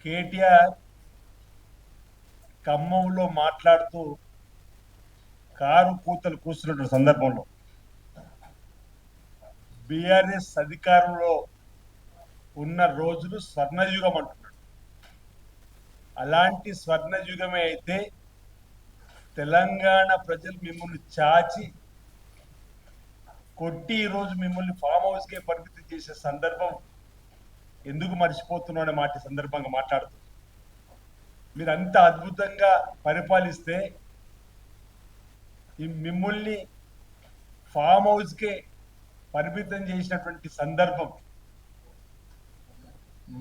కేటీఆర్ ఖమ్మంలో మాట్లాడుతూ కారు కూతలు కూస్తున్న సందర్భంలో బీఆర్ఎస్ అధికారంలో ఉన్న రోజులు స్వర్ణయుగం అంటున్నాడు. అలాంటి స్వర్ణయుగమే అయితే తెలంగాణ ప్రజలు మిమ్మల్ని చాచి కొట్టి ఈరోజు మిమ్మల్ని ఫామ్ హౌస్కే పరిమితం చేసే సందర్భం ఎందుకు మర్చిపోతున్నాడు అనే మాట సందర్భంగా మాట్లాడుతూ, మీరు అంత అద్భుతంగా పరిపాలిస్తే ఈ మిమ్మల్ని ఫామ్ హౌస్కే పరిమితం చేసినటువంటి సందర్భం,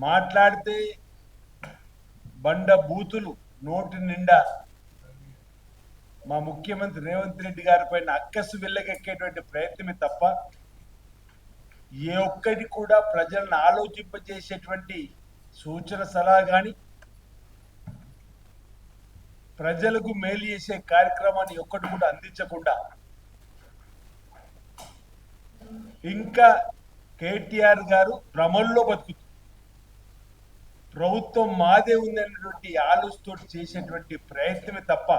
మాట్లాడితే బండ బూతులు నోటి నిండా మా ముఖ్యమంత్రి రేవంత్ రెడ్డి గారి పైన అక్కసు వెళ్ళకెక్కేటువంటి ప్రయత్నమే తప్ప ఏ ఒక్కటి కూడా ప్రజలను ఆలోచింపజేసేటువంటి సూచన సలహా కానీ ప్రజలకు మేలు చేసే కార్యక్రమాన్ని ఒక్కటి కూడా అందించకుండా ఇంకా కేటీఆర్ గారు భ్రమల్లో బతుకుతుంది. ప్రభుత్వం మాదే ఉందనేటువంటి ఆలోచనతో చేసేటువంటి ప్రయత్నమే తప్ప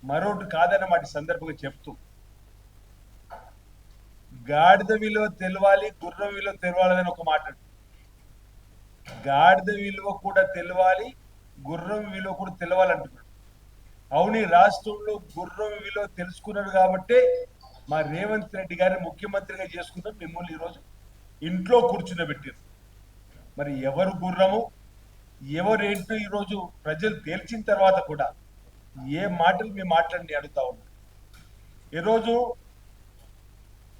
మరొకటి కాదన్నమాట సందర్భంగా చెప్తూ, గాడిద విలువ తెలవాలి, గుర్రం విలువ తెలవాలని ఒక మాట. గాడిద విలువ కూడా తెలవాలి, గుర్రం విలువ కూడా తెలవాలంటున్నాడు. అవును, రాష్ట్రంలో గుర్రం విలువ తెలుసుకున్నాడు కాబట్టే మా రేవంత్ రెడ్డి గారిని ముఖ్యమంత్రిగా చేసుకున్నాం. మిమ్మల్ని ఈరోజు ఇంట్లో కూర్చుండబెట్టారు. మరి ఎవరు గుర్రము ఎవరేంటో ఈరోజు ప్రజలు తేల్చిన తర్వాత కూడా ఏ మాటలు మీ మాట్లాడి అడుగుతా ఉన్నారు. ఈరోజు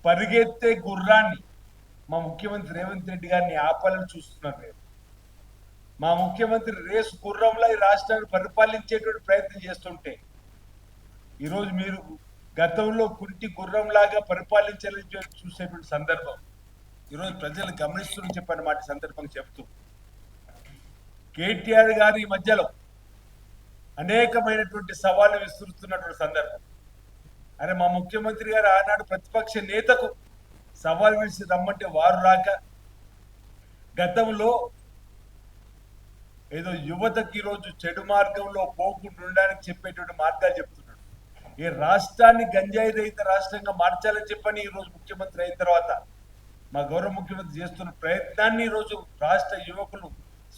పరిగెత్తే గుర్రాన్ని మా ముఖ్యమంత్రి రేవంత్ రెడ్డి గారిని ఆపాలని చూస్తున్నారు. మా ముఖ్యమంత్రి రేసు గుర్రంలా ఈ రాష్ట్రాన్ని పరిపాలించేటువంటి ప్రయత్నం చేస్తుంటే ఈరోజు మీరు గతంలో కుంటి గుర్రంలాగా పరిపాలించాలని చూసేటువంటి సందర్భం ఈరోజు ప్రజలు గమనిస్తున్న చెప్పని మాట సందర్భంగా చెప్తూ, కేటీఆర్ గారు ఈ మధ్యలో అనేకమైనటువంటి సవాళ్లు విస్తురుతున్నటువంటి సందర్భం. అరే, మా ముఖ్యమంత్రి గారు ఆనాడు ప్రతిపక్ష నేతకు సవాల్ విడిచి రమ్మంటే వారు రాక, గతంలో ఏదో యువతకి ఈరోజు చెడు మార్గంలో పోకుండా ఉండడానికి చెప్పేటువంటి మార్గాలు చెప్తున్నాడు. ఈ రాష్ట్రాన్ని గంజాయి రహిత రాష్ట్రంగా మార్చాలని చెప్పని ఈరోజు ముఖ్యమంత్రి అయిన తర్వాత మా గౌరవ ముఖ్యమంత్రి చేస్తున్న ప్రయత్నాన్ని ఈరోజు రాష్ట్ర యువకులు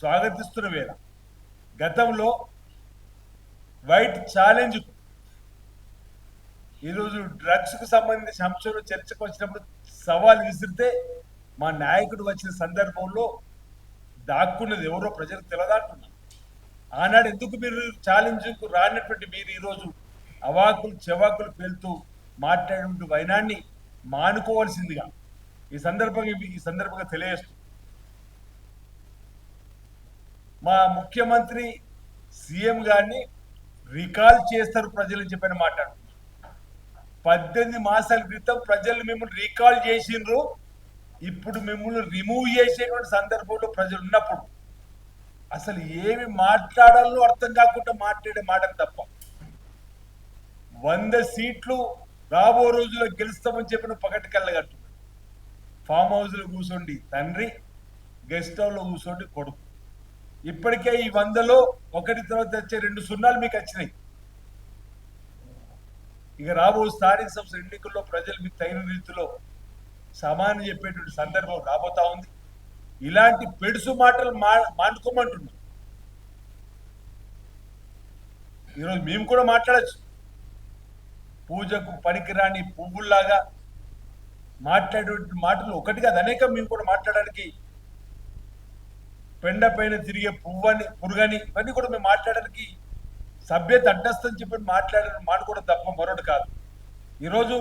స్వాగతిస్తున్న వేళ, గతంలో వైట్ ఛాలెంజ్ ఈరోజు డ్రగ్స్ కు సంబంధించిన అంశంలో చర్చకు వచ్చినప్పుడు సవాల్ విసిరితే మా నాయకుడు వచ్చిన సందర్భంలో దాక్కున్నది ఎవరో ప్రజలకు తెలదంటున్నారు. ఆనాడు ఎందుకు మీరు ఛాలెంజ్కు రానటువంటి మీరు ఈరోజు అవాకులు చెవాకులు పేలుతూ మాట్లాడే వైనాన్ని మానుకోవాల్సిందిగా ఈ సందర్భంగా తెలియజేస్తూ, మా ముఖ్యమంత్రి సీఎం గారిని రికాల్ చేస్తారు ప్రజలని చెప్పని మాట్లాడుతున్నారు. 18 మాసాల క్రితం ప్రజలు మిమ్మల్ని రీకాల్ చేసిండ్రు. ఇప్పుడు మిమ్మల్ని రిమూవ్ చేసేటువంటి సందర్భంలో ప్రజలు ఉన్నప్పుడు అసలు ఏమి మాట్లాడాలో అర్థం కాకుండా మాట్లాడే మాటలు తప్ప 100 సీట్లు రాబో రోజుల్లో గెలుస్తామని చెప్పిన పగటి కళ్ళగట్టు ఫామ్ హౌస్ లో కూర్చోండి తండ్రి, గెస్ట్ హౌస్ లో కూర్చోండి కొడుకు. ఇప్పటికే ఈ 100లో ఒకటి తర్వాత వచ్చే 2 సున్నాలు మీకు వచ్చినాయి. ఇక రాబో స్థానిక సంస్థల ఎన్నికల్లో ప్రజలు మీకు తగిన రీతిలో సమానం చెప్పేటువంటి సందర్భం రాబోతా ఉంది. ఇలాంటి పెడుసు మాటలు మానుకోమంటున్నాం. ఈరోజు మేము కూడా మాట్లాడచ్చు. పూజకు పనికిరాని పువ్వుల్లాగా మాట్లాడేటువంటి మాటలు ఒకటి కాదు, అనేకం మేము కూడా మాట్లాడడానికి, పెండ పైన తిరిగే పురుగని ఇవన్నీ కూడా మేము మాట్లాడడానికి సభ్యత అడ్డస్తని చెప్పి మాట్లాడుకోవడం తప్ప మరొకటి కాదు. ఈరోజు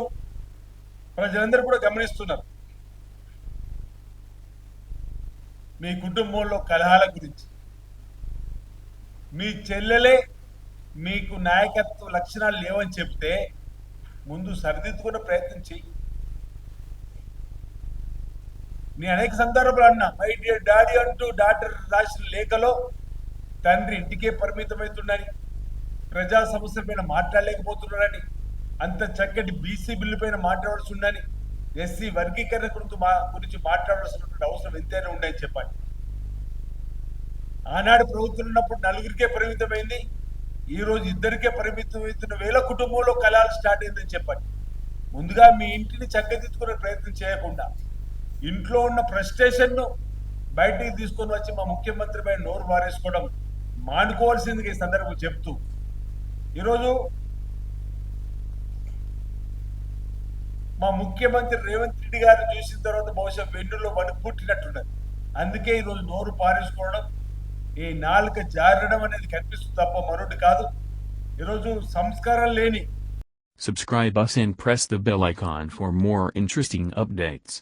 ప్రజలందరూ కూడా గమనిస్తున్నారు మీ కుటుంబంలో కలహాల గురించి. మీ చెల్లెలే మీకు నాయకత్వ లక్షణాలు లేవని చెప్తే ముందు సరిదిద్దుకునే ప్రయత్నం చెయ్యి. నేను అనేక సందర్భాలు అన్నా, మై డియర్ డాడీ అంటూ డాక్టర్ రాసిన లేఖలో తండ్రి ఇంటికే పరిమితమవుతుండని, ప్రజా సమస్యల పైన మాట్లాడలేకపోతున్నారని, అంత చక్కటి బీసీ బిల్లు పైన మాట్లాడాల్సి ఉందని, ఎస్సీ వర్గీకరణ గురించి మాట్లాడాల్సినటువంటి అవసరం ఎంతైనా ఉండని చెప్పండి. ఆనాడు ప్రభుత్వం ఉన్నప్పుడు నలుగురికే పరిమితమైంది, ఈ రోజు ఇద్దరికే పరిమితమవుతున్న వేల కుటుంబంలో కళాలు స్టార్ట్ అయిందని చెప్పండి. ముందుగా మీ ఇంటిని చక్కదిద్దుకునే ప్రయత్నం చేయకుండా ఇంట్లో ఉన్న ఫ్రస్ట్రేషన్ను బయటికి తీసుకొని వచ్చి మా ముఖ్యమంత్రి పై నోరు వారేసుకోవడం మానుకోవాల్సిందిగా ఈ సందర్భం చెప్తూ, ఈరోజు మా ముఖ్యమంత్రి రేవంత్ రెడ్డి గారిని చూసిన తర్వాత బహుశా వెన్నులో వణుకు పుట్టినట్టున్నది. అందుకే ఈరోజు నోరు పారేసుకోవడం, ఈ నాలుక జారడం అనేది కనిపిస్తుంది తప్ప మరొకటి కాదు. ఈరోజు సంస్కారం లేని Subscribe us and press the bell icon for more interesting updates.